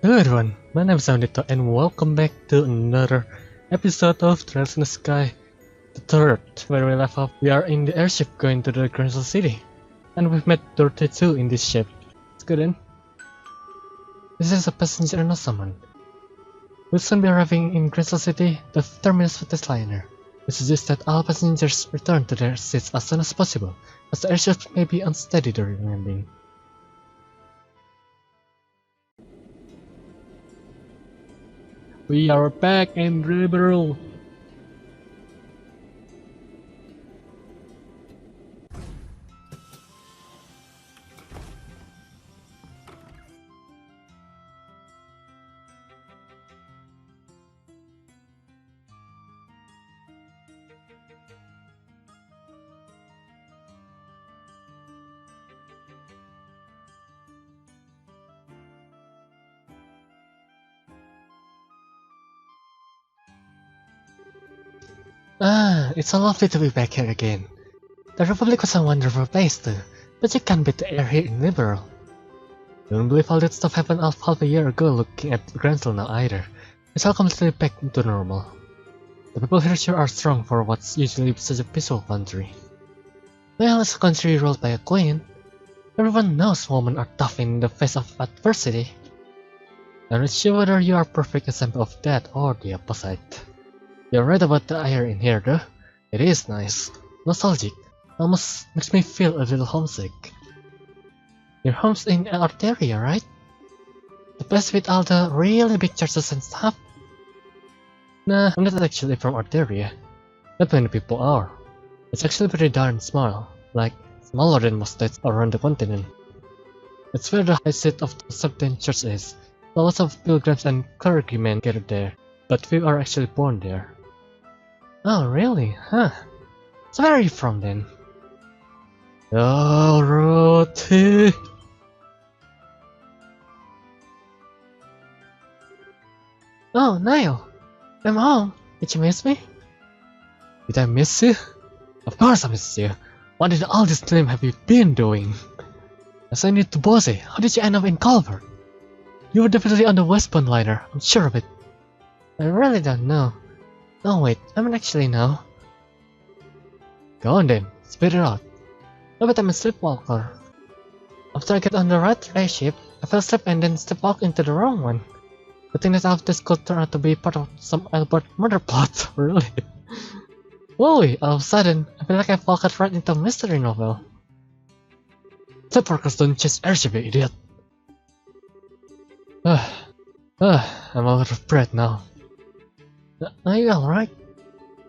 Hello everyone, my name is Tita and welcome back to another episode of Trails in the Sky, the third. Where we left off, we are in the airship going to the Grand City, and we've met 32 in this ship. Let's go then. This is a passenger and not someone. We'll soon be arriving in Grand City, the terminus for this liner. We suggest that all passengers return to their seats as soon as possible, as the airship may be unsteady during landing. We are back in Liberl. It's so lovely to be back here again. The Republic was a wonderful place too, but you can't beat the air here in Liberl. Don't believe all that stuff happened half a year ago looking at Grand Cathedral now either. It's all completely back to normal. The people here sure are strong for what's usually such a peaceful country. Well, it's a country ruled by a queen. Everyone knows women are tough in the face of adversity. I'm not sure whether you are a perfect example of that or the opposite. You're right about the air in here though. It is nice, nostalgic, almost makes me feel a little homesick. Your home's in Arteria, right? The place with all the really big churches and stuff? Nah, I'm not actually from Arteria. Not many people are. It's actually pretty darn small, like smaller than most states around the continent. It's where the high seat of the Septine Church is, so lots of pilgrims and clergymen gather there, but few are actually born there. Oh really? Huh. So where are you from then? Oh, Roti! Oh, Niall! I'm home! Did you miss me? Did I miss you? Of course I missed you! What did all this time have you been doing? I sent you to Boise. How did you end up in Calvert? You were definitely on the westbound liner, I'm sure of it. I really don't know. Oh wait, I mean actually no. Go on then, spit it out. I bet I'm a sleepwalker. After I get on the right airship, I fell asleep and then sleepwalked into the wrong one. The thing that all this could turn out to be part of some Albert murder plot, really. Whoa, all of a sudden, I feel like I've walked right into a mystery novel. Sleepwalkers don't chase airship, you idiot. I'm out of breath now. Are you alright?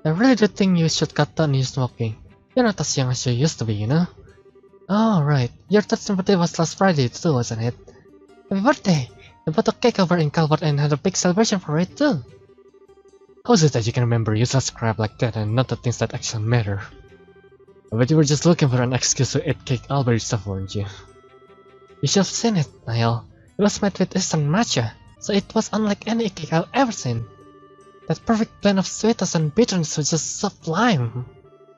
I really do think you should cut down your smoking. You're not as young as you used to be, you know? Oh, right. Your 13th birthday was last Friday too, wasn't it? Happy birthday! I bought a cake over in Calvert and had a big celebration for it too. How is it that you can remember useless crap like that and not the things that actually matter? I bet you were just looking for an excuse to eat cake all by yourself, weren't you? You should have seen it, Niall. It was made with Eastern matcha, so it was unlike any cake I've ever seen. That perfect blend of sweetness and bitterness was just sublime.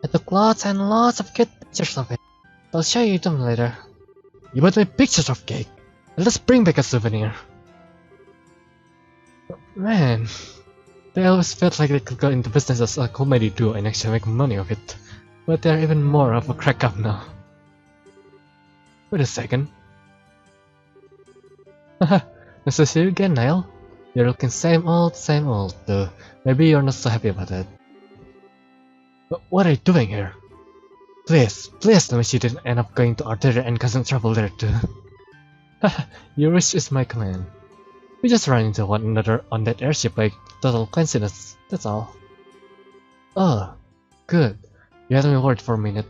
I took lots and lots of good pictures of it. I'll show you them later. You bought me pictures of cake. Let's bring back a souvenir. Man, they always felt like they could go into business as a comedy duo and actually make money of it. But they're even more of a crack up now. Wait a second. Haha, nice to see you again, Niall. You're looking same old, though. Maybe you're not so happy about that. But what are you doing here? Please tell me you didn't end up going to Arteria and causing trouble there too. Haha, your wish is my command. We just ran into one another on that airship by total coincidence, that's all. Oh, good. You had me worried for a minute.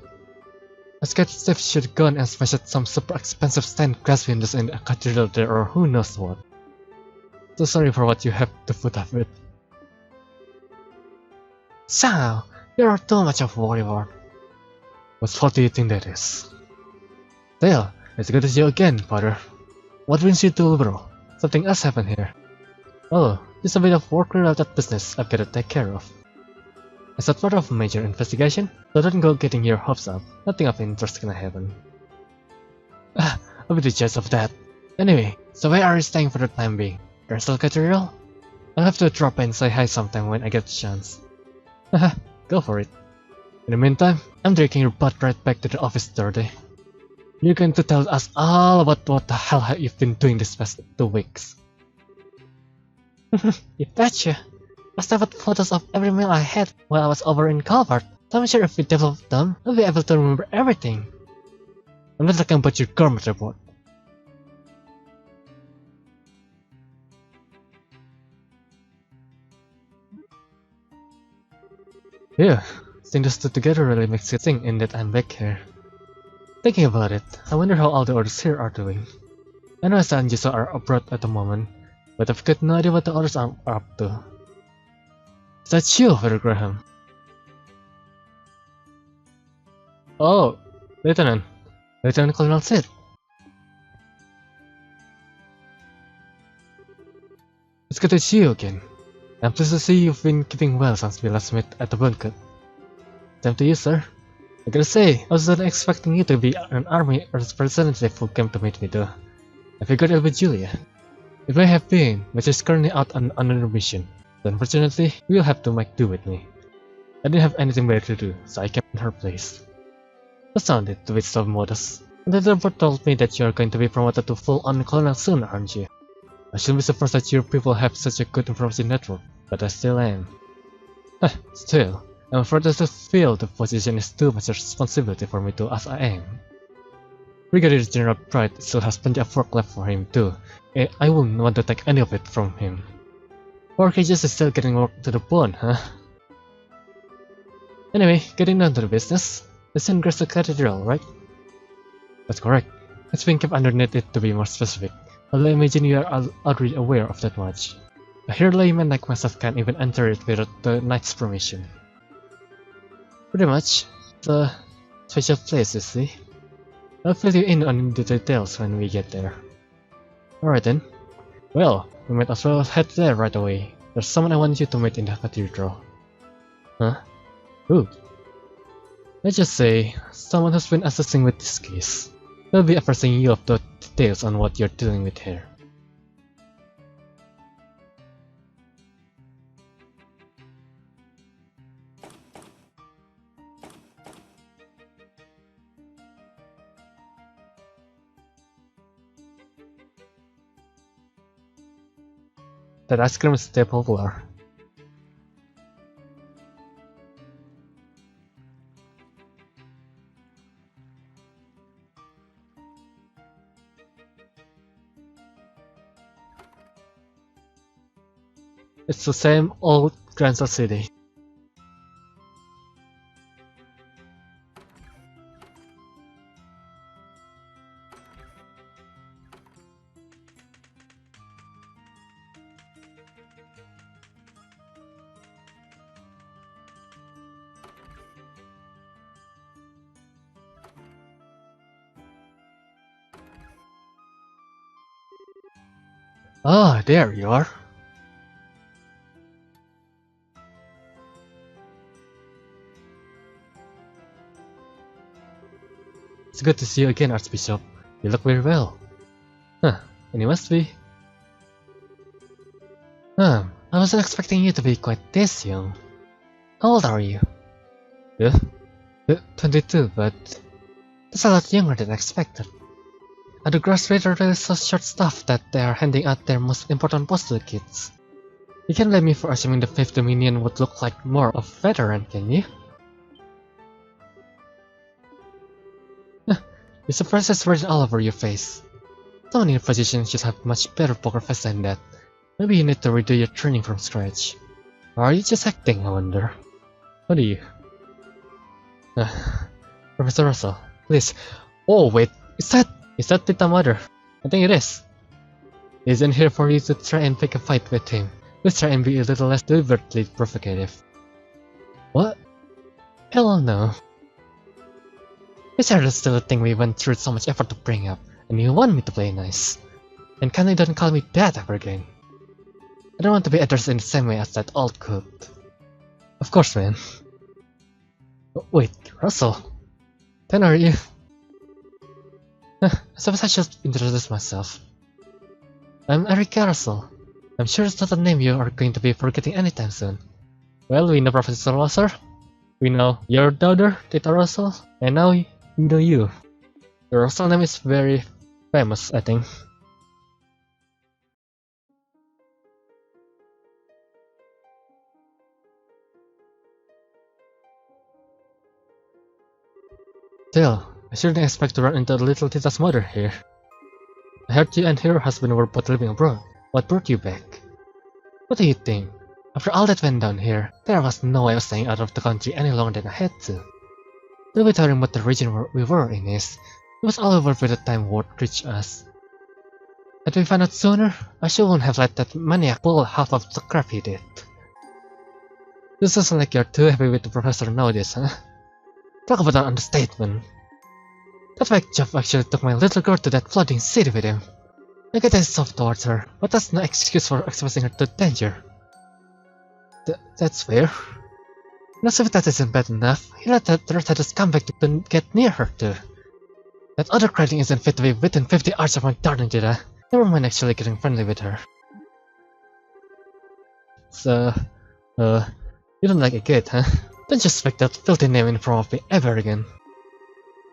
I scared Steve should have gone and smashed some super expensive stained glass windows in the cathedral there or who knows what. So sorry for what you have to put up with. So, you're too much of a worrywart. What fault do you think that is? Dale, it's good to see you again, father. What brings you to Liberl? Something else happened here. Oh, just a bit of work-related business I've got to take care of. It's not part of a major investigation, so don't go getting your hopes up. Nothing of interest gonna happen. I'll be the judge of that. Anyway, so where are you staying for the time being? Grand Cathedral? I'll have to drop in and say hi sometime when I get the chance. Haha, go for it. In the meantime, I'm dragging your butt right back to the office today. You're going to tell us all about what the hell you've been doing this past 2 weeks. You betcha! I snapped photos of every meal I had while I was over in Calvert, so I'm sure if we develop them, we'll be able to remember everything. I'm not talking about your gourmet report. Yeah, seeing those two together really makes you think in that I'm back here. Thinking about it, I wonder how all the others here are doing. I know Asa and Jisa are abroad at the moment, but I've got no idea what the others are up to. Is that you, Father Graham? Oh, Lieutenant Colonel Sid. It's good to see you again. I'm pleased to see you've been keeping well since we last met at the bunker. Same to you, sir. I gotta say, I wasn't expecting you to be an army representative who came to meet me though. I figured it would be Julia. It may have been, but she's currently out on another mission. So unfortunately, you'll have to make do with me. I didn't have anything better to do, so I came in her place. That sounded to be so modest. And the report told me that you're going to be promoted to full-on colonel soon, aren't you? I shouldn't be surprised that your people have such a good information network, but I still am. Still, I'm afraid that I feel the position is too much responsibility for me to as I am. Brigadier General Pride still has plenty of work left for him too, and I wouldn't want to take any of it from him. Poor Cages is still getting work to the bone, huh? Anyway, getting down to the business. It's in Grand Cathedral, right? That's correct. It's been kept underneath it to be more specific, although I imagine you are already aware of that much. A here layman like myself can't even enter it without the knight's permission. Pretty much. It's a special place, you see. I'll fill you in on the details when we get there. Alright then. Well, we might as well head there right away. There's someone I want you to meet in the cathedral. Huh? Who? Let's just say, someone who's been assisting with this case. They'll be advising you of the details on what you're dealing with here. That ice cream is still popular. It's the same old Grand City. Ah, there you are. It's good to see you again, Archbishop. You look very well. Huh, and you must be. I wasn't expecting you to be quite this young. How old are you? Yeah? 22, but that's a lot younger than expected. Are the graduates really so short staffed that they are handing out their most important posts to the kids? You can't blame me for assuming the 5th Dominion would look like more of a veteran, can you? The surprise is written all over your face. Someone in your position should have much better poker face than that. Maybe you need to redo your training from scratch. Or are you just acting, I wonder? What do you? Professor Russell, please. Oh wait, is that Tita Mother? I think it is. He isn't here for you to try and pick a fight with him. Let's try and be a little less deliberately provocative. What? Hell no. This is still a thing we went through so much effort to bring up, and you want me to play nice. And kindly don't call me that ever again. I don't want to be addressed in the same way as that old coot. Of course, man. Wait, Russell? Then are you? I suppose I should introduce myself. I'm Eric Russell. I'm sure it's not a name you are going to be forgetting anytime soon. Well, we know Professor Rosser, we know your daughter, Tita Russell, and now we know you. Your Russell name is very famous, I think. Still, I shouldn't expect to run into little Tita's mother here. I heard you and her husband were both living abroad. What brought you back? What do you think? After all that went down here, there was no way of staying out of the country any longer than I had to. Don't be tiring what the region we were in is. It was all over by the time word reached us. Had we found out sooner, I sure wouldn't have let that maniac pull half of the crap he did. This doesn't like you're too happy with the professor nowadays, huh? Talk about an understatement. That fake Jeff actually took my little girl to that flooding city with him. I get that soft towards her, but that's no excuse for exposing her to danger. That's fair. And as if that isn't bad enough, he let that red-headed scumbag to get near her too. That other crying isn't fit to be within 50 yards of my darling Tita. Never mind actually getting friendly with her. So, you don't like a kid, huh? Don't just speak that filthy name in front of me ever again.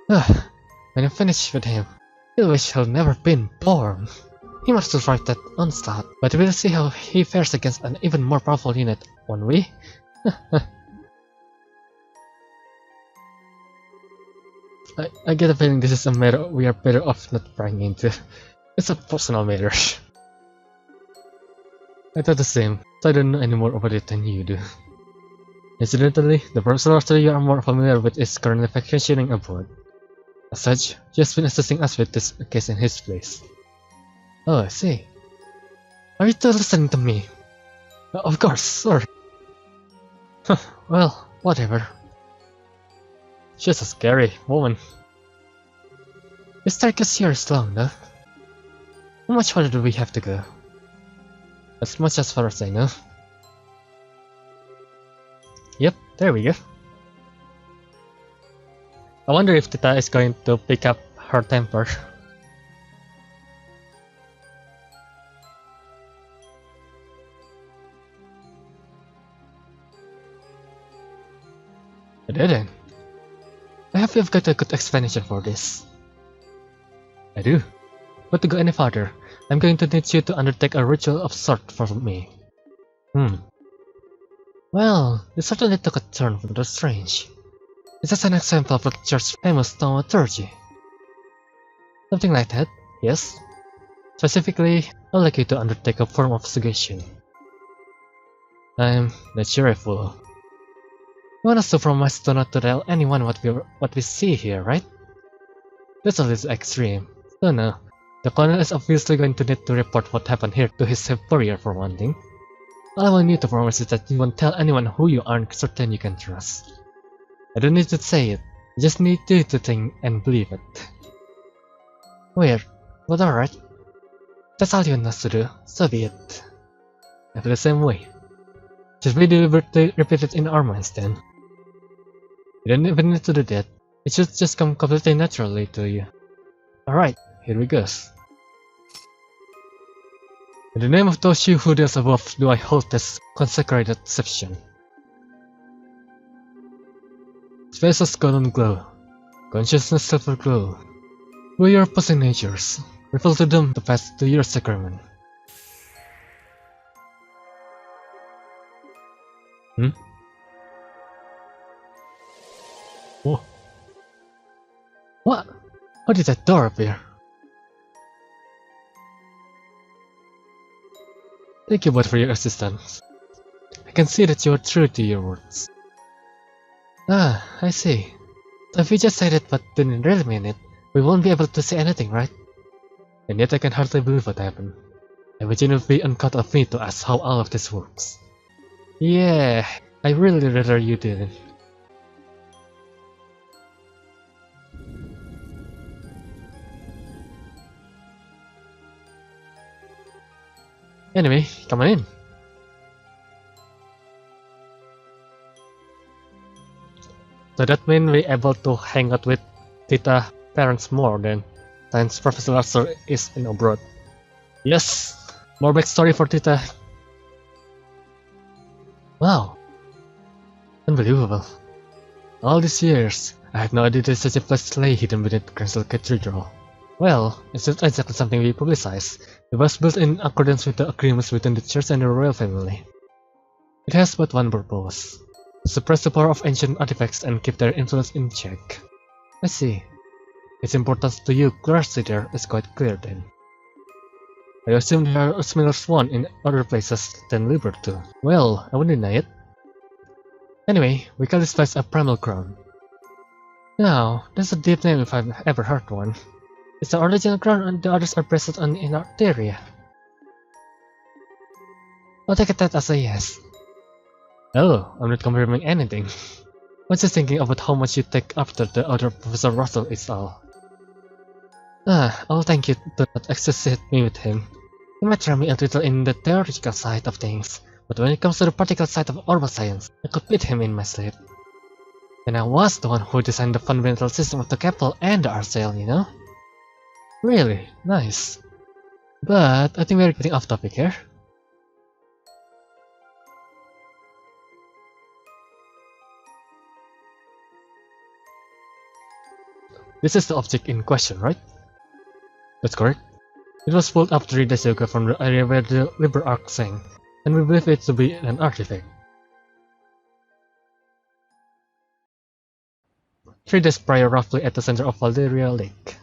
When I'm finished with him, he'll wish he'll never been born. He must survive that onslaught, but we'll see how he fares against an even more powerful unit, won't we? I get a feeling this is a matter we are better off not prying into. It's a personal matter. I thought the same, so I don't know any more about it than you do. Incidentally, the professor you are more familiar with is currently vacationing abroad. As such, he has been assisting us with this case in his place. Oh, I see. Are you still listening to me? Of course, sorry. Well, whatever. She's a scary woman. This staircase here is long, though. How much further do we have to go? As much as far as I know. Yep, there we go. I wonder if Tita is going to pick up her temper. I didn't. I hope you've got a good explanation for this. I do. But to go any farther, I'm going to need you to undertake a ritual of sort for me. Well, this certainly took a turn from the strange. It's just an example of the church's famous thaumaturgy. Something like that, yes. Specifically, I'd like you to undertake a form of suggestion. I'm not sure if we'll. You want us to promise to not to tell anyone what we see here, right? That's a little extreme. So no, the colonel is obviously going to need to report what happened here to his superior for one thing. All I want you to promise is that you won't tell anyone who you aren't certain you can trust. I don't need to say it, I just need you to think and believe it. Weird, but alright. That's all you want us to do, so be it. I feel the same way. Just be deliberately repeat it in our minds then. You don't even need to do that, it should just come completely naturally to you. Alright, here we go. In the name of those who dwells above, do I hold this consecrated section. Spaces golden glow, consciousness silver glow. Through your opposing natures, reveal to them the path to your sacrament. Whoa. What? How did that door appear? Thank you both for your assistance. I can see that you are true to your words. Ah, I see. So if we just said it but didn't really mean it, we won't be able to say anything, right? And yet I can hardly believe what happened. Imagine it would be uncut of me to ask how all of this works. Yeah, I really rather you didn't. Anyway, come on in. So that means we're able to hang out with Tita parents more than since Professor Arthur is in abroad. Yes! More backstory for Tita. Wow. Unbelievable. All these years, I had no idea there's such a place lay hidden beneath Grand Cathedral. Well, it's not exactly something we publicize. It was built in accordance with the agreements between the church and the royal family. It has but one purpose: to suppress the power of ancient artifacts and keep their influence in check. I see. Its importance to you, Crusader, is quite clear then. I assume there are similar one in other places than Liber too. Well, I wouldn't deny it. Anyway, we call this place a primal ground. Now, that's a deep name if I've ever heard one. It's the original ground and the others are present in our area. I'll take that as a yes. Oh, I'm not confirming anything. I was just thinking about how much you take after the other Professor Russell is all. I'll thank you to not associate me with him. He might throw me a little in the theoretical side of things, but when it comes to the practical side of urban science, I could beat him in my sleep. And I was the one who designed the fundamental system of the capital and the art sale, you know? Really? Nice. But I think we're getting off topic here. This is the object in question, right? That's correct. It was pulled up 3 days ago from the area where the Liber Ark sank, and we believe it to be an artifact. 3 days prior, roughly at the center of Valderia Lake.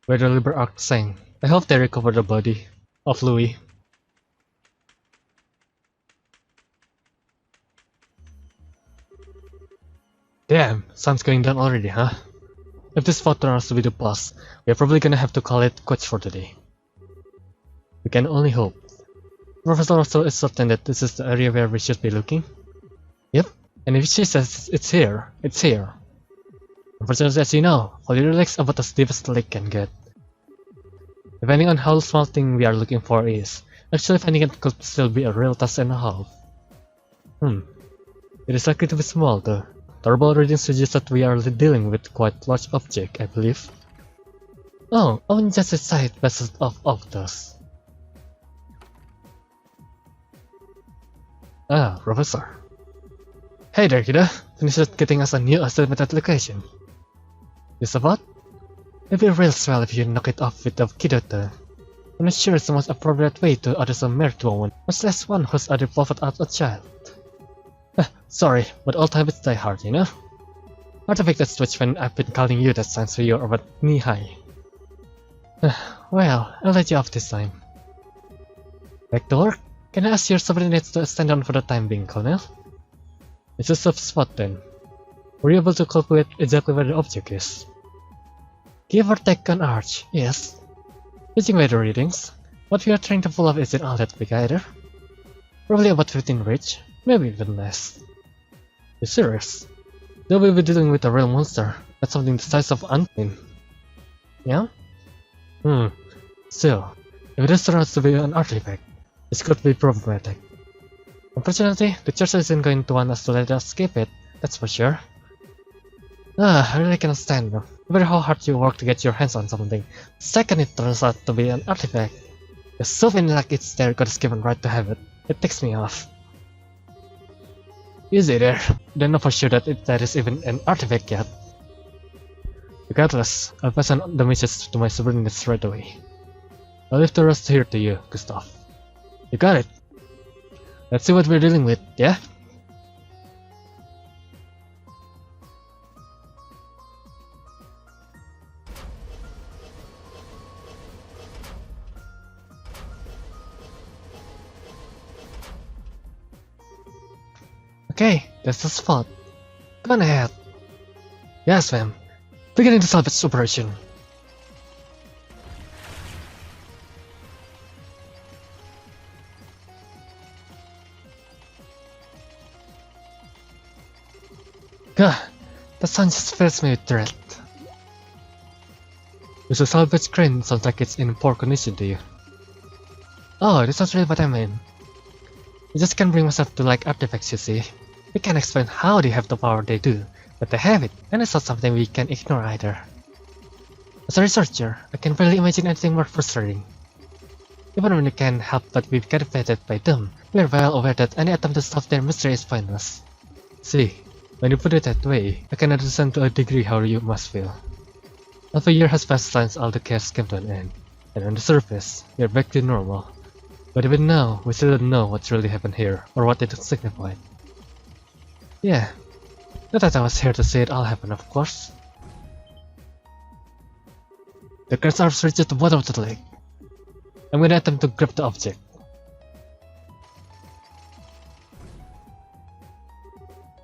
Where the Liber Ark sank. I hope they recover the body of Louis. Damn, sun's going down already, huh? If this spot turns out to be the boss, we're probably gonna have to call it quits for today. We can only hope. Professor Russell is certain that this is the area where we should be looking. Yep, and if she says it's here, it's here. Unfortunately, as you know, Valderia Lake's about as deep as the lake can get. Depending on how small thing we are looking for is, actually finding it could still be a real task and a half. It is likely to be small though. Terrible readings suggest that we are dealing with quite large object, I believe. Oh, only just a side vessel of those. Ah, Professor. Hey there, Tita. Finished getting us a new estimated location. This about? It'd be real swell if you knock it off with the kiddo though. I'm not sure it's the most appropriate way to address a married woman, much less one who's either plotted out a child. Sorry, but old habits die hard, you know? Artifact that switch when I've been calling you that sounds so you're about knee-high. Well, I'll let you off this time. Back to work? Can I ask your subordinates to stand down for the time being, Colonel? It's a soft spot then. Were you able to calculate exactly where the object is? Give or take an arch, yes. Judging by the readings, what we are trying to pull off isn't all that big either. Probably about 15 reach, maybe even less. You serious? Though we'll be dealing with a real monster, not something the size of Unclean. Yeah? Still, if this turns out to be an artifact, this could be problematic. Unfortunately, the church isn't going to want us to let us escape it, that's for sure. I really cannot stand them. No matter how hard you work to get your hands on something, the second it turns out to be an artifact, the souvenir like it's there got us given right to have it. It ticks me off. Easy there. Don't know for sure that is even an artifact yet. Regardless, I'll pass on the message to my subordinates right away. I'll leave the rest here to you, Gustav. You got it. Let's see what we're dealing with, yeah? Okay, that's the spot. Go on ahead. Yes, ma'am. Beginning the salvage operation. Gah, the sun just fills me with dread. This salvage crane sounds like it's in poor condition to you. Oh, that's not really what I mean. I just can't bring myself to like artifacts, you see. We can't explain how they have the power they do, but they have it, and it's not something we can ignore either. As a researcher, I can barely imagine anything more frustrating. Even when we can't help but be captivated by them, we are well aware that any attempt to stop their mystery is pointless. See, when you put it that way, I can understand to a degree how you must feel. Half a year has passed since all the chaos came to an end, and on the surface, we are back to normal. But even now, we still don't know what's really happened here, or what it signified. Yeah, not that I was here to see it all happen, of course. The Grand Arms reached the bottom of the lake. I'm gonna attempt to grab the object.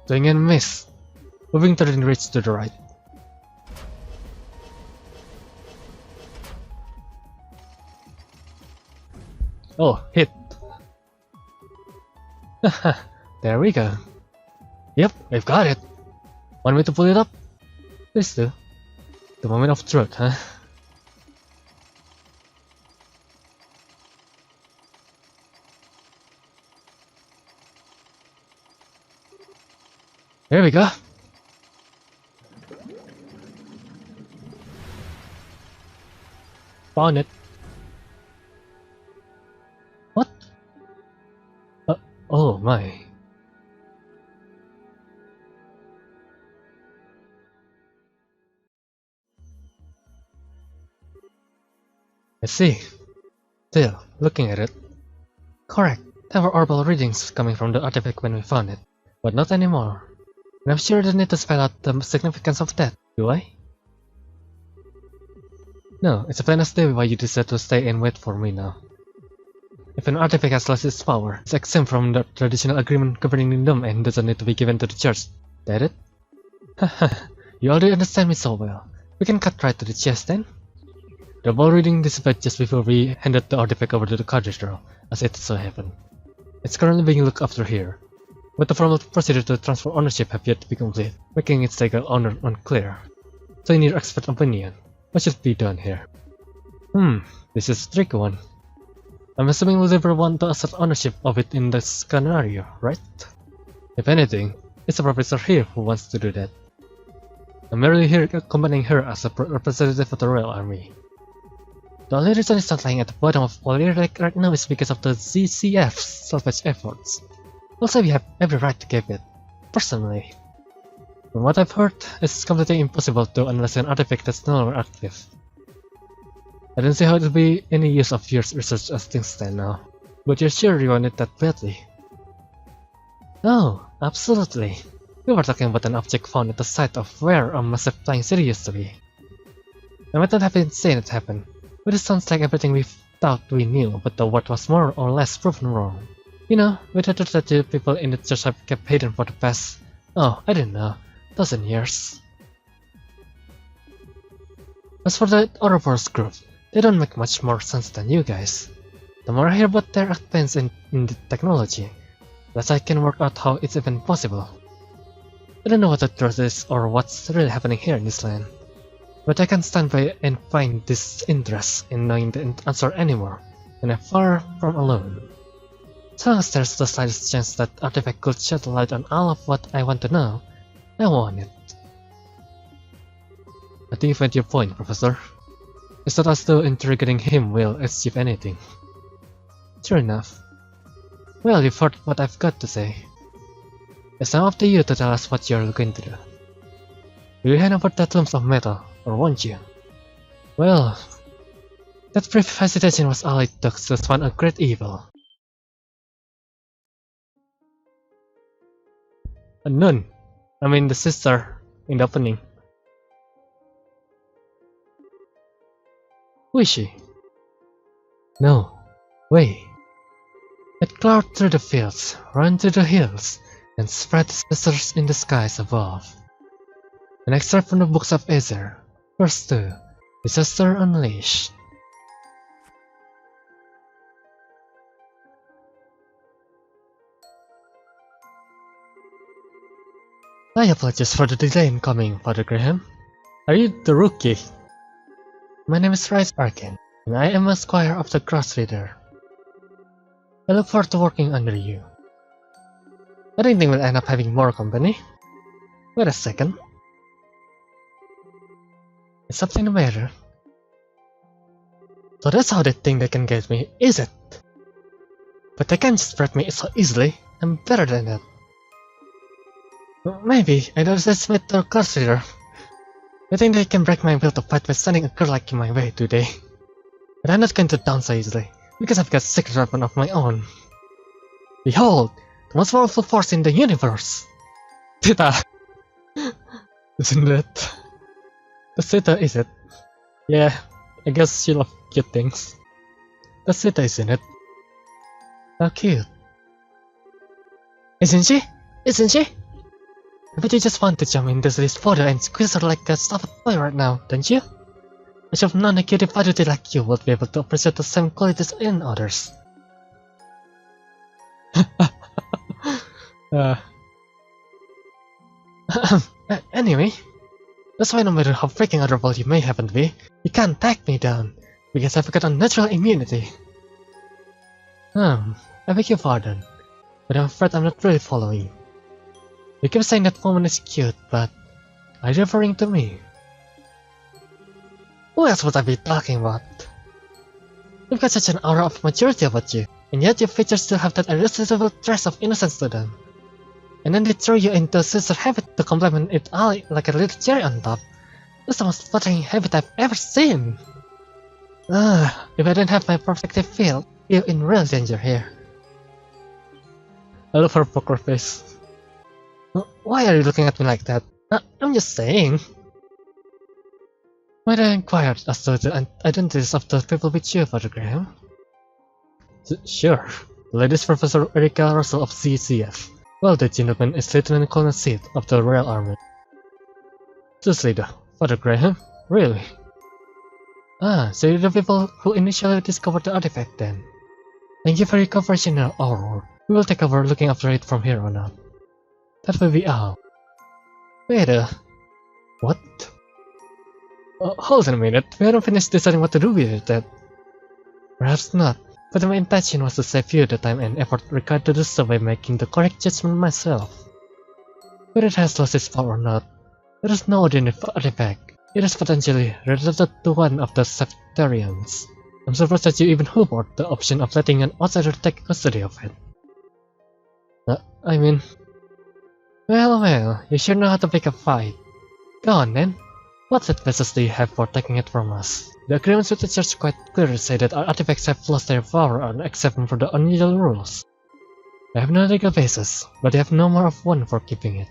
Doing a miss. Moving to the ridge to the right. Oh, hit. Haha, there we go. Yep, I've got it. Want me to pull it up? Please do. The moment of truth, huh? Here we go. Found it. What? Oh my. I see. Still, looking at it. Correct. There were orbal readings coming from the artifact when we found it, but not anymore. And I'm sure I don't need to spell out the significance of that, do I? No, it's a plain as day why you decide to stay and wait for me now. If an artifact has lost its power, it's exempt from the traditional agreement governing them and doesn't need to be given to the church. That it? Haha, you already understand me so well. We can cut right to the chase then. The ball reading dissipated just before we handed the artifact over to the cathedral, as it so happened. It's currently being looked after here, but the formal procedure to transfer ownership have yet to be complete, making its legal owner unclear. So in your expert opinion, what should be done here? This is a tricky one. I'm assuming Liberl want to assert ownership of it in this scenario, right? If anything, it's a professor here who wants to do that. I'm merely here accompanying her as a representative of the Royal Army. The only reason it's not lying at the bottom of Liber Ark right now is because of the ZCF's salvage efforts. Also, we have every right to keep it, personally. From what I've heard, it's completely impossible to unless an artifact that's no longer active. I don't see how it would be any use of your research as things stand now, but you're sure you want it that badly? Oh, absolutely. We were talking about an object found at the site of where a massive flying city used to be. I might not have been saying it happened, but it sounds like everything we thought we knew about the world was more or less proven wrong. You know, with the truth that the people in the church have kept hidden for the past, I don't know, dozen years. As for the Ouroboros group, they don't make much more sense than you guys. The more I hear about their advance in the technology, the less I can work out how it's even possible. I don't know what the truth is or what's really happening here in this land, but I can't stand by and find disinterest in knowing the answer anymore, and I'm far from alone. As long as there's the slightest chance that artifact could shed light on all of what I want to know, I want it. I think you've made your point, Professor. It's not as though interrogating him will achieve anything. Sure enough. Well, you've heard what I've got to say. It's now up to you to tell us what you're going to do. Will you hand over that lump of metal, or won't you? Well, that brief hesitation was all it took to spawn a great evil. A nun. I mean the sister in the opening. Who is she? No. Way. It clouded through the fields, ran through the hills, and spread its whispers in the skies above. An excerpt from the books of Ezer, verse 2, Disaster Unleashed. I apologize for the delay in coming, Father Graham. Are you the rookie? My name is Liber Ark, and I am a squire of the Cross Reader. I look forward to working under you. I don't think we'll end up having more company. Wait a second. Is something the matter? So that's how they think they can get me, is it? But they can't just break me so easily. I'm better than that. Maybe I underestimate their class leader. I think they can break my will to fight by sending a girl like you my way today. But I'm not going to down so easily, because I've got a secret weapon of my own. Behold, the most powerful force in the universe! Tita! Isn't it? That's Tita, is it? Yeah, I guess she loves cute things. That's Tita, isn't it? How cute. Isn't she? Isn't she? I bet you just want to jump into this photo and squeeze her like a stuffed toy right now, don't you? I should have known a cutie fighter like you would be able to appreciate the same qualities in others. Anyway, that's why no matter how freaking adorable you may happen to be, you can't tag me down, because I've got unnatural immunity. I beg your pardon, but I'm afraid I'm not really following. You keep saying that woman is cute, but are you referring to me? Who else would I be talking about? You've got such an aura of maturity about you, and yet your features still have that irresistible trace of innocence to them. And then they throw you into a sister habit to compliment it all like a little cherry on top. That's the most flattering habit I've ever seen. If I didn't have my protective field, you're in real danger here. I love her poker face. Why are you looking at me like that? I'm just saying. Might I inquire as to the identities of the people with you, Father Graham? Sure. The latest Professor Erika Russell of CCF. Well, the gentleman is Lieutenant Colonel Sid of the Royal Army. Just leader, Father Graham? Really? So you're the people who initially discovered the artifact then. Thank you for your cooperation in our work. We will take over looking after it from here on out. That will be all. Wait what? Hold on a minute, we haven't finished deciding what to do with it yet. Perhaps not, but my intention was to save you the time and effort required to do so by making the correct judgment myself. Whether it has lost its power or not, it is no ordinary artifact. It is potentially related to one of the Septarians. I'm surprised that you even harbored the option of letting an outsider take custody of it. I mean... Well, you sure know how to pick a fight. Go on then. What advices do you have for taking it from us? The agreements with the church quite clearly say that our artifacts have lost their power and except for the unusual rules. I have no legal basis, but I have no more of one for keeping it.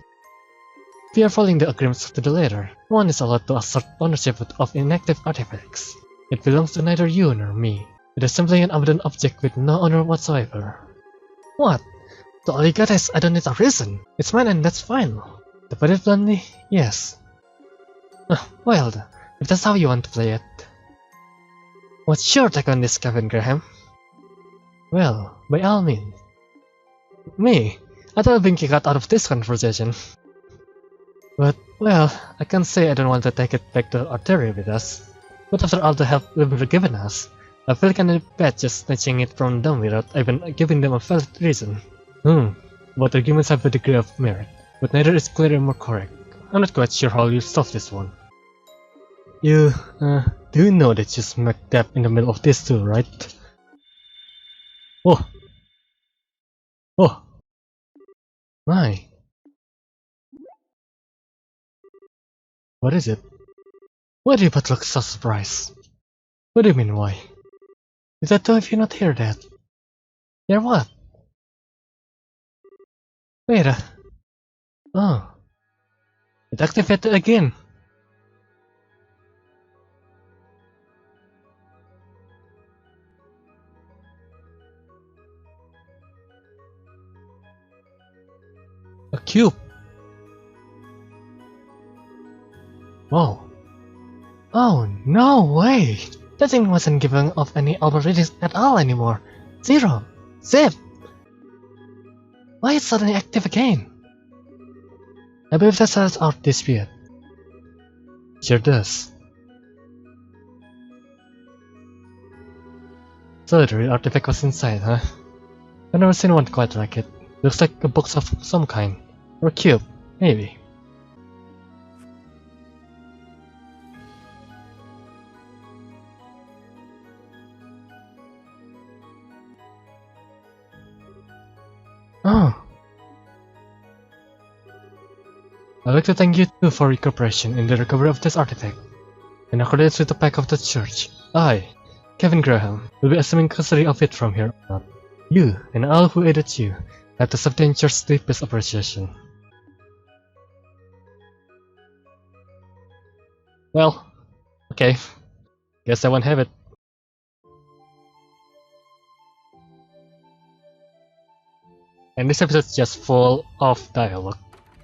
If we are following the agreements to the letter, no one is allowed to assert ownership of inactive artifacts. It belongs to neither you nor me. It is simply an abandoned object with no owner whatsoever. What? So all you got is I don't need a reason. It's mine and that's fine. To put it bluntly, yes. Well, if that's how you want to play it. What's your take on this, Captain Graham? Well, by all means. Me? I thought I'd been kicked out of this conversation. But, well, I can't say I don't want to take it back to Arteria with us. But after all the help we've given us, I feel kinda bad just snatching it from them without even giving them a valid reason. Both arguments have a degree of merit, but neither is clearer nor correct. I'm not quite sure how you solve this one. You, do you know that you smack dab in the middle of this too, right? Oh! My! What is it? Why do you both look so surprised? What do you mean, why? Is that two of you not hear that? Hear what? Wait oh. It activated again. A cube. Whoa. Oh, no way! That thing wasn't giving off any readings at all anymore. Zero. Zip. Why is it suddenly active again? I believe that settles our dispute. Sure does. So the real artifact was inside, huh? I've never seen one quite like it. Looks like a box of some kind. Or a cube, maybe. Oh. I'd like to thank you too for your cooperation in the recovery of this artifact. In accordance with the pact of the church, I, Kevin Graham, will be assuming custody of it from here on out. You, and all who aided you, have to sustain church's deepest appreciation. Well, okay. Guess I won't have it. And this episode's just full of dialogue.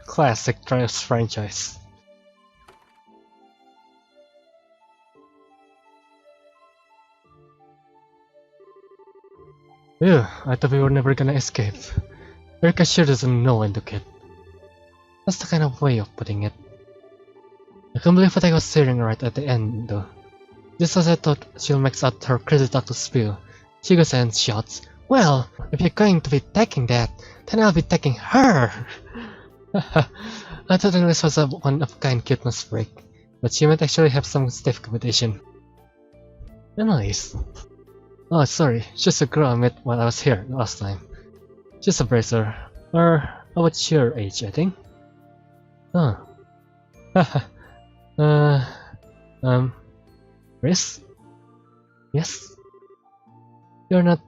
Classic Trials franchise. Ew, I thought we were never gonna escape. Erica sure doesn't know when to quit. That's the kind of way of putting it. I can't believe what I was saying right at the end though. Just as I thought she'll max out her crazy talk to spill, she goes and shouts, "Well, if you're going to be taking that, then I'll be taking her!" I thought this was a one-of-kind cuteness break, but she might actually have some stiff competition. Nice. Oh, sorry, she's a girl I met while I was here last time. She's a bracer, or about your age, I think. Huh. Riz? Yes? You're not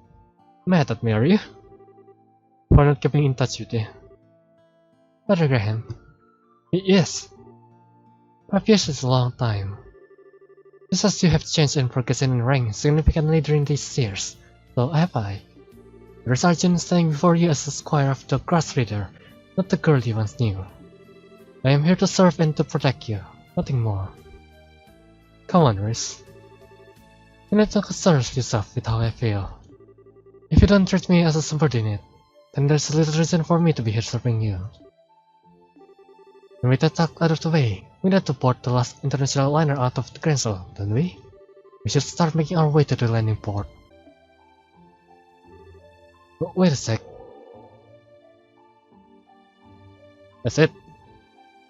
mad at me, are you? For not keeping in touch with you. Father Graham. Yes. 5 years is a long time. Just as you have changed and progressed in rank significantly during these years, so have I. You're a sergeant standing before you as a squire of the grass reader, not the girl you once knew. I am here to serve and to protect you, nothing more. Come on, Riz. You need to concern yourself with how I feel. If you don't treat me as a subordinate, then there's little reason for me to be here serving you. And with that talk out of the way, we need to board the last international liner out of the Grand Cathedral, don't we? We should start making our way to the landing port. But wait a sec. That's it.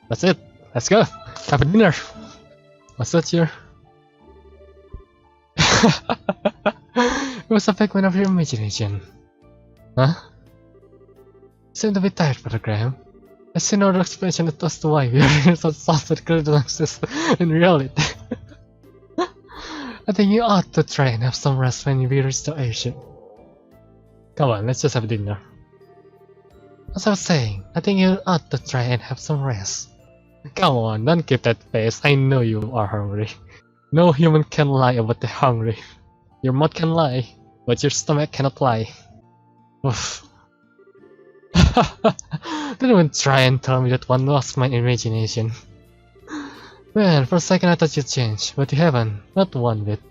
That's it. Let's go. Have a dinner. What's that here? It was a figment of your imagination. Huh? You seem to be tired, Father Graham. I see no other explanation as to why we are here so soft with credentials in reality. I think you ought to try and have some rest when we reach the ocean. Come on, let's just have dinner. As I was saying, I think you ought to try and have some rest. Come on, don't keep that face, I know you are hungry. No human can lie about they're hungry. Your mouth can lie, but your stomach cannot lie. Oof. Don't even try and tell me that one lost my imagination. Man, for a second I thought you'd change, but you haven't, not one bit.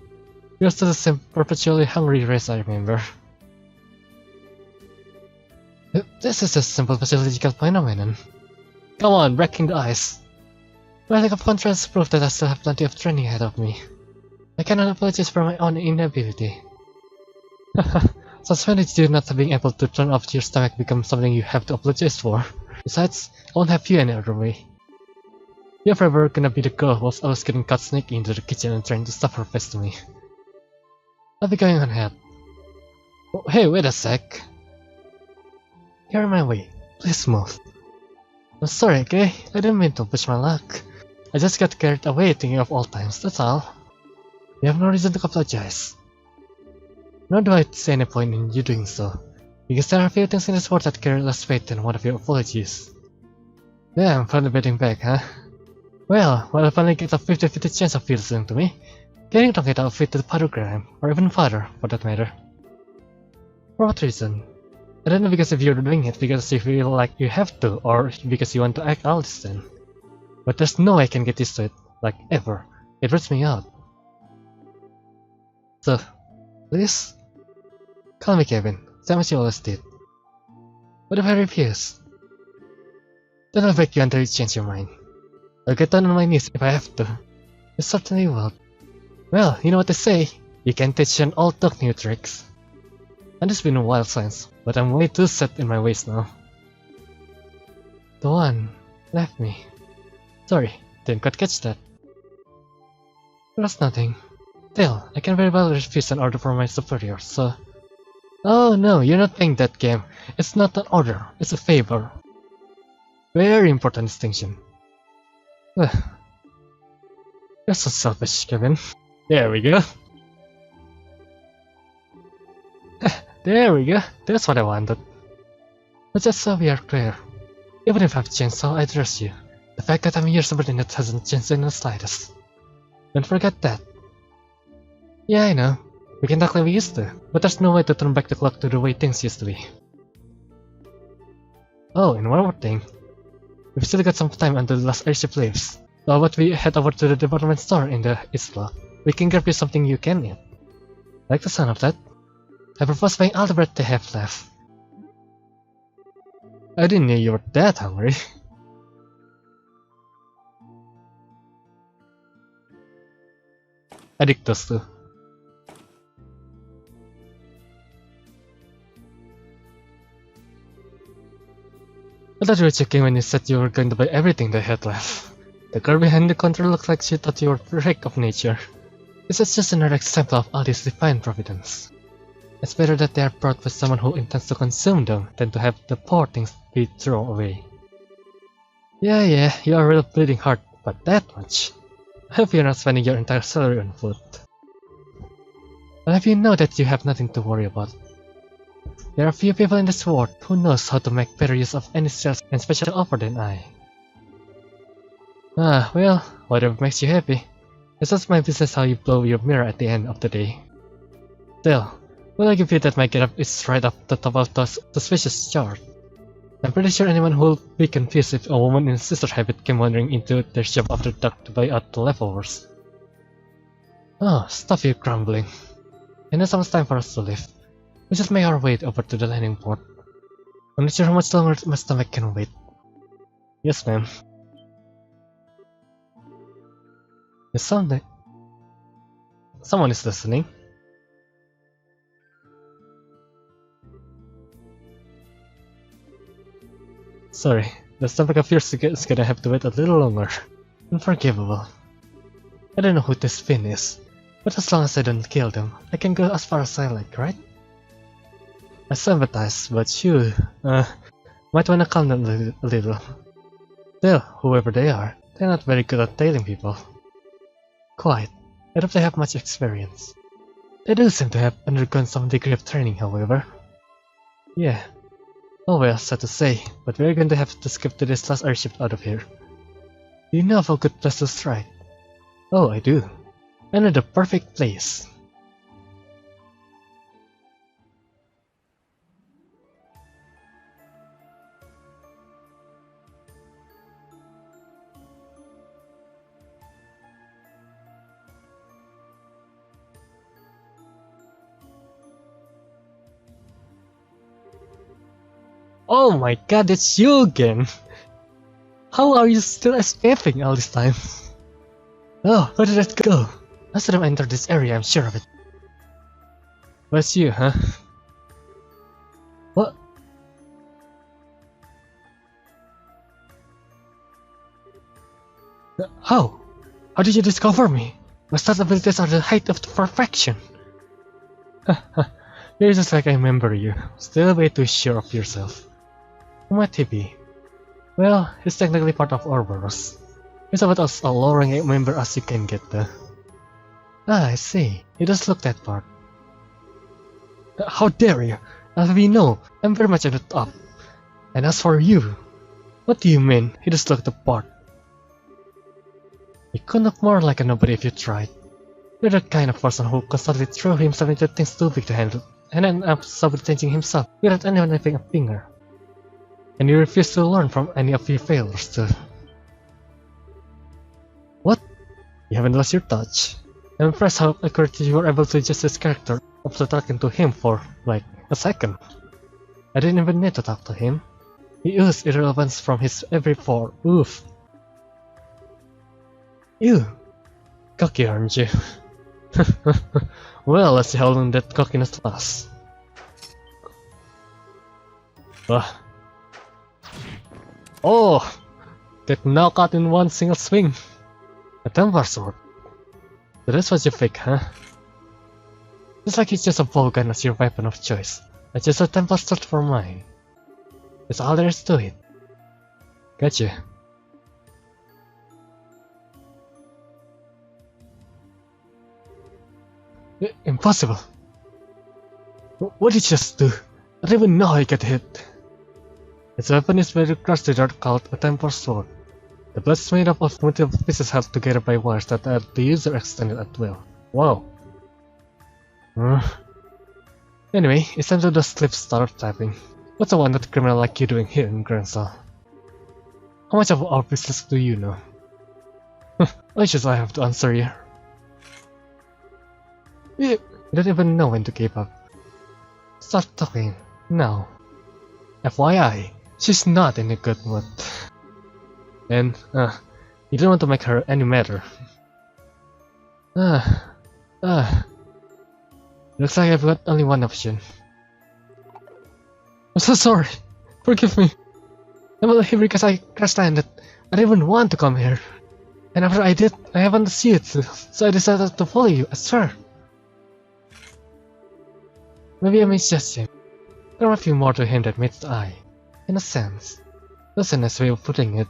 You're still the same perpetually hungry race I remember. This is a simple physiological phenomenon. Come on, breaking the ice. My lack of confidence proves that I still have plenty of training ahead of me. I cannot apologize for my own inability. Since when did you not being able to turn off your stomach become something you have to apologize for? Besides, I won't have you any other way. You're forever gonna be the girl who's always getting caught sneaking into the kitchen and trying to stuff her face to me. I'll be going on ahead. Oh, hey, wait a sec. You're in my way. Please move. I'm sorry, okay? I didn't mean to push my luck. I just got carried away thinking of old times, that's all. You have no reason to apologize. Nor do I see any point in you doing so, because there are a few things in this world that carry less weight than one of your apologies. Damn, finally betting back, huh? Well, when I finally get a 50-50 chance of you listening to me, getting drunk without fit to the Father Graham, or even Father, for that matter. For what reason? I don't know, because if you're doing it because you feel like you have to, or because you want to act all this then. But there's no way I can get used to it, like ever. It roots me out. So, please? Call me Kevin, same as you always did. What if I refuse? Then I'll beg you until you change your mind. I'll get down on my knees if I have to. You certainly will. Well, you know what they say, you can teach an old dog new tricks. And it's been a while since, but I'm way too set in my ways now. The one left me. Sorry, didn't quite catch that. It was nothing. Still, I can very well refuse an order from my superior, so... Oh no, you're not playing that game. It's not an order, it's a favor. Very important distinction. You're so selfish, Kevin. There we go. There we go, that's what I wanted. But just so we are clear, even if I've changed how I address you, the fact that I'm your subordinate hasn't changed in the slightest. Don't forget that. Yeah, I know. We can talk like we used to, but there's no way to turn back the clock to the way things used to be. Oh, and one more thing. We've still got some time until the last airship leaves. So how about we head over to the department store in the East Block? We can grab you something you can eat. Like the sound of that? I propose buying all the bread they have left. I didn't know you were that hungry. I dig those too. I thought you were joking when you said you were going to buy everything they had left. The girl behind the counter looked like she thought you were a freak of nature. This is just another example of Ali's divine providence. It's better that they are brought by someone who intends to consume them than to have the poor things be thrown away. Yeah, you are really bleeding hard, but that much. I hope you're not spending your entire salary on food. I'll have you know that you have nothing to worry about. There are few people in this world who knows how to make better use of any sales and special offer than I. Ah, well, whatever makes you happy. It's not my business how you blow your mirror at the end of the day. Still, will I give you that my getup is right up the top of the suspicious chart? I'm pretty sure anyone will be confused if a woman in a sister habit came wandering into their shop after dark to buy out the leftovers. Oh, stop your grumbling. And it's almost time for us to leave. We just make our way over to the landing port. I'm not sure how much longer my stomach can wait. Yes, ma'am. It sounds like someone is listening. Sorry, the stomach appears it's gonna have to wait a little longer. Unforgivable. I don't know who this Finn is, but as long as I don't kill them, I can go as far as I like, right? I sympathize, but you, might wanna calm down a little. Still, whoever they are, they're not very good at tailing people. Quite. I hope they have much experience. They do seem to have undergone some degree of training, however. Yeah. Oh well, sad to say, but we're going to have to skip to this last airship out of here. Do you know of a good place to strike? Oh, I do. I know the perfect place. Oh my god, it's you again! How are you still escaping all this time? Oh, where did it go? I should have entered this area, I'm sure of it. What's you, huh? What? How? How did you discover me? My stealth abilities are the height of perfection! You're just like I remember you, still way too sure of yourself. Who might he be? Well, he's technically part of Ouroboros. He's about as alluring a member as you can get though. Ah, I see. He does look that part. How dare you? I'll have you know, I'm very much at the top. And as for you, what do you mean, he does look the part? You could look more like a nobody if you tried. You're the kind of person who constantly throws himself into things too big to handle, and ends up sabotaging himself without anyone lifting a finger. And you refuse to learn from any of your failures too. What? You haven't lost your touch. I'm impressed how accurately you were able to adjust his character after talking to him for, like, a second. I didn't even need to talk to him. He oozed irrelevance from his every pore. Oof. Ew. Cocky, aren't you? Well, let's see how long that cockiness lasts. Oh! That knockout in one single swing! A temper sword. So that's what you pick, huh? It's like it's just a bowgun as your weapon of choice. I just a temper sword for mine. That's all there is to it. Gotcha. Impossible! What did you just do? I don't even know how I got hit. Its weapon is very crusted art called a temper sword. The blade is made up of multiple pieces held together by wires that the user extended at will. Wow. Anyway, it's time to just slip start typing. What's a one that criminal like you doing here in Grand Cathedral? How much of our business do you know? Why should I have to answer you? You don't even know when to give up. Start talking, now. FYI, she's not in a good mood. And, you don't want to make her any matter. Looks like I've got only one option. I'm so sorry. Forgive me. I'm only here because I crash landed. I didn't even want to come here. And after I did, I happened to see it, so I decided to follow you, I swear. Maybe I misjudged him. There are a few more to him that meets the eye. In a sense. That's a nice way of putting it.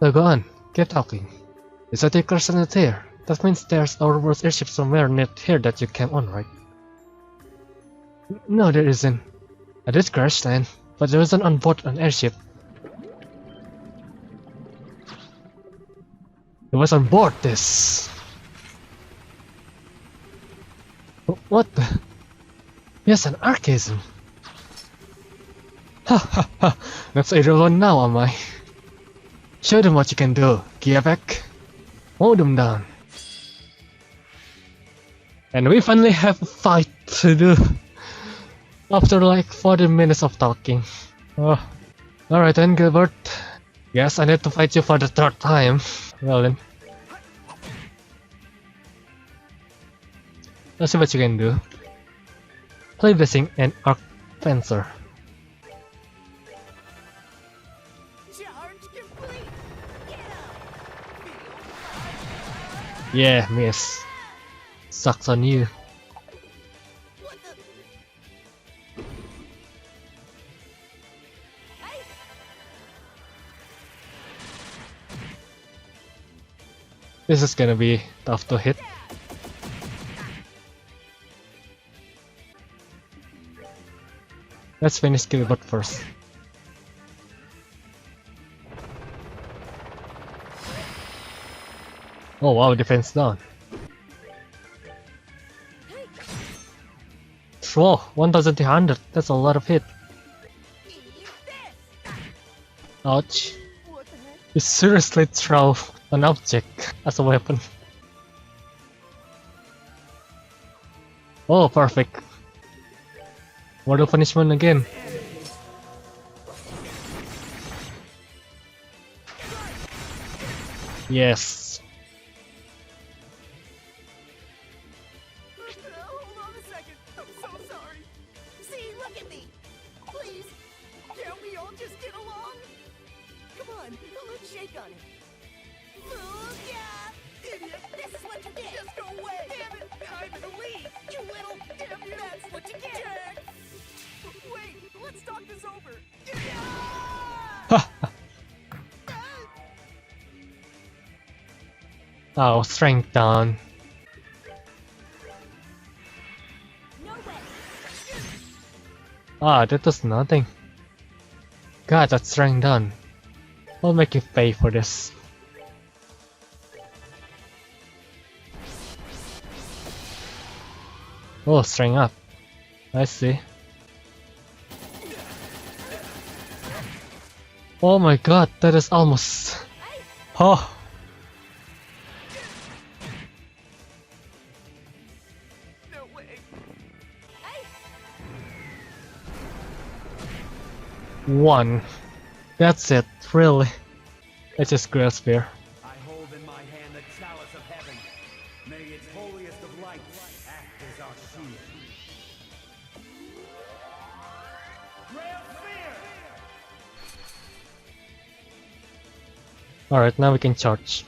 So go on, keep talking. You said you crashed landed here. That means there's a reverse airship somewhere near here that you came on, right? No, there isn't. I did crash land, but there wasn't on board an airship. It was on board this. What the? Yes, an archaism. Ha ha ha! That's a real one now, am I? Show them what you can do, Giavek. Mow them down. And we finally have a fight to do. After like 40 minutes of talking. Oh. Alright then, Gilbert. Guess I need to fight you for the third time. Well then. Let's see what you can do. Play Blessing and Arc Fencer. Yeah, miss. Sucks on you. This is gonna be tough to hit. Let's finish Gilbert first. Oh wow, defense down. Whoa, 1200, that's a lot of hit. Ouch. You seriously throw an object as a weapon. Oh, perfect. Mortal punishment again. Yes. Hold on a second. I'm so sorry. See, look at me. Please. Can't we all just get along? Come on, let's shake on it. Yeah. Idiot. This is what you get. Just go away. Damn it. I'm in the lead. You little damn you. That's what you get. Jerk. Wait, let's talk this over. Yeah! Oh, strength down. No way. Ah, that does nothing. God, that's strength down. I'll make you pay for this. Oh, strength up. I see. Oh my god, that is almost... Oh! No way. One. That's it, really. It's just grass spear. I hold in my hand the chalice of heaven. May its holiest of lights act as our shield. Grand fear! Alright, now we can charge.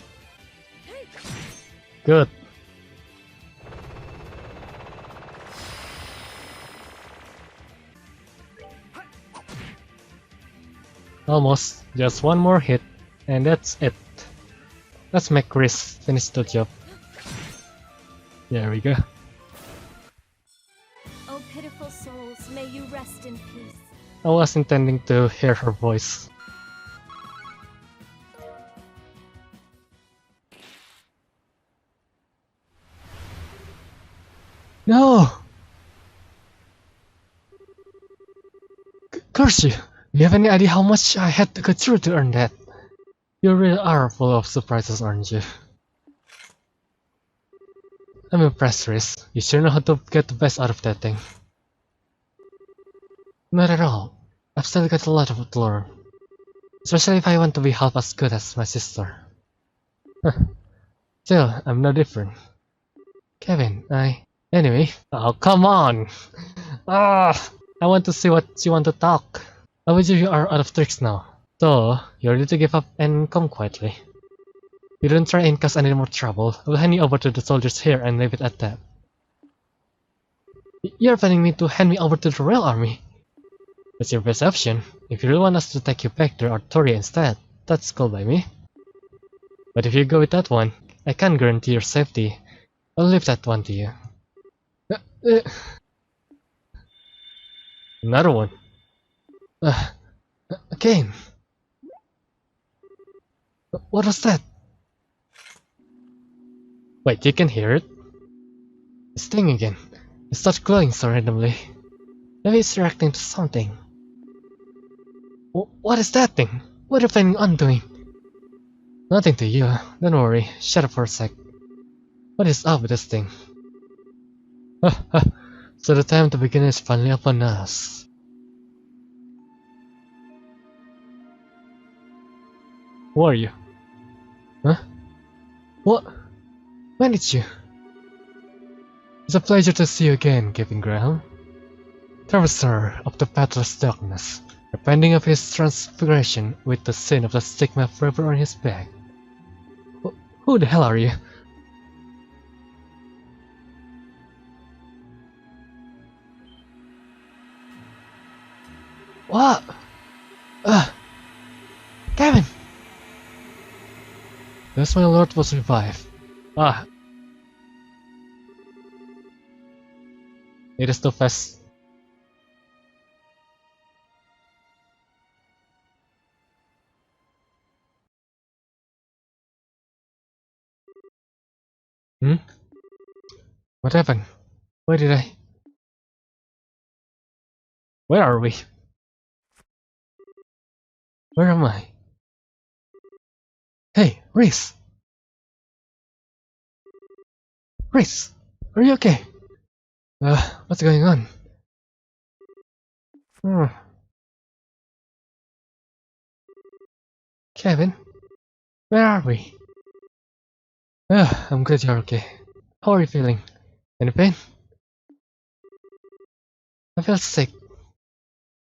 Good. Almost. Just one more hit, and that's it. Let's make Chris finish the job. There we go. Oh, pitiful souls, may you rest in peace. I was intending to hear her voice. No! Curse you! Do you have any idea how much I had to go through to earn that? You really are full of surprises, aren't you? I'm impressed, Riz. You sure know how to get the best out of that thing. Not at all. I've still got a lot to learn. Especially if I want to be half as good as my sister. Still, I'm no different. Kevin, Anyway, oh come on! I want to see what you want to talk. I bet you are out of tricks now. So, you're ready to give up and come quietly. You don't try and cause any more trouble. I'll hand you over to the soldiers here and leave it at that. You're planning me to hand me over to the real army? That's your best option. If you really want us to take you back to Artoria instead, that's cool by me. But if you go with that one, I can't guarantee your safety. I'll leave that one to you. Another one. Again. What was that? Wait, you can hear it? It's sting again. It starts glowing so randomly. Maybe it's reacting to something. What is that thing? What are you planning on doing? Nothing to you. Don't worry. Shut up for a sec. What is up with this thing? So the time to begin is finally upon us. Who are you? Huh? What? When did you? It's a pleasure to see you again, Captain Graham. Traverser of the pathless darkness, repenting of his transfiguration with the sin of the stigma forever on his back. Who the hell are you? What? Kevin! Thus my lord was revived. It is too fast. What happened? Where did I... Where are we? Where am I? Hey, Reese! Reese! Are you okay? What's going on? Kevin? Where are we? I'm glad you're okay. How are you feeling? Any pain? I feel sick.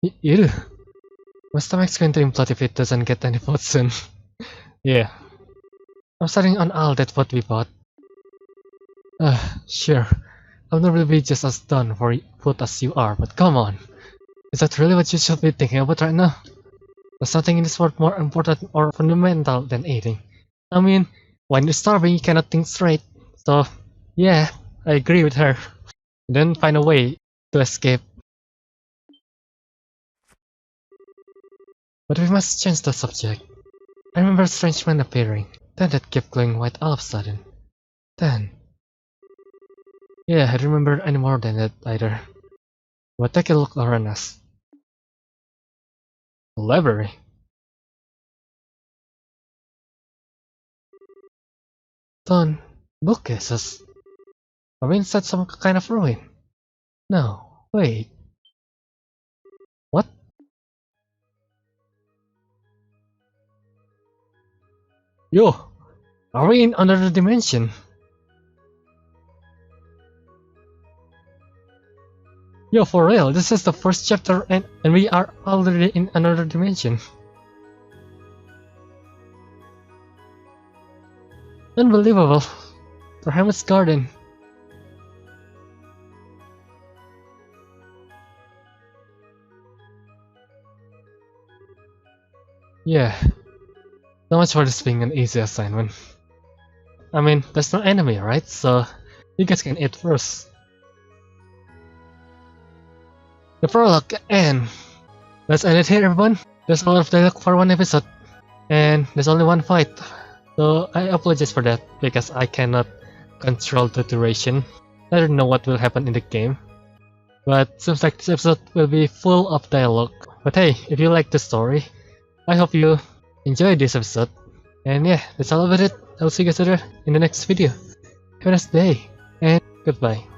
You do? My stomach's going to implode if it doesn't get any food soon. Yeah. I'm starting on all that what we bought. Sure. I'll never be just as done for food as you are, but come on. Is that really what you should be thinking about right now? There's nothing in this world more important or fundamental than eating. I mean, when you're starving you cannot think straight. So, yeah, I agree with her. Then find a way to escape. But we must change the subject. I remember a strange man appearing, then that kept glowing white all of a sudden. Then... Yeah, I don't remember any more than that either. But take a look around us. A library? Stone bookcases? Are we inside some kind of ruin? No, wait. What? Yo! Are we in another dimension? Yo, for real, this is the first chapter and we are already in another dimension. Unbelievable. The Hermit's Garden. Yeah. So much for this being an easy assignment. I mean, there's no enemy, right? So you guys can eat first. The prologue and let's end it here, everyone. There's a lot of dialogue for one episode, and there's only one fight. So I apologize for that because I cannot control the duration. I don't know what will happen in the game. But seems like this episode will be full of dialogue. But hey, if you like the story, I hope you enjoyed this episode. And yeah, that's all about it. I'll see you guys later in the next video. Have a nice day, and goodbye.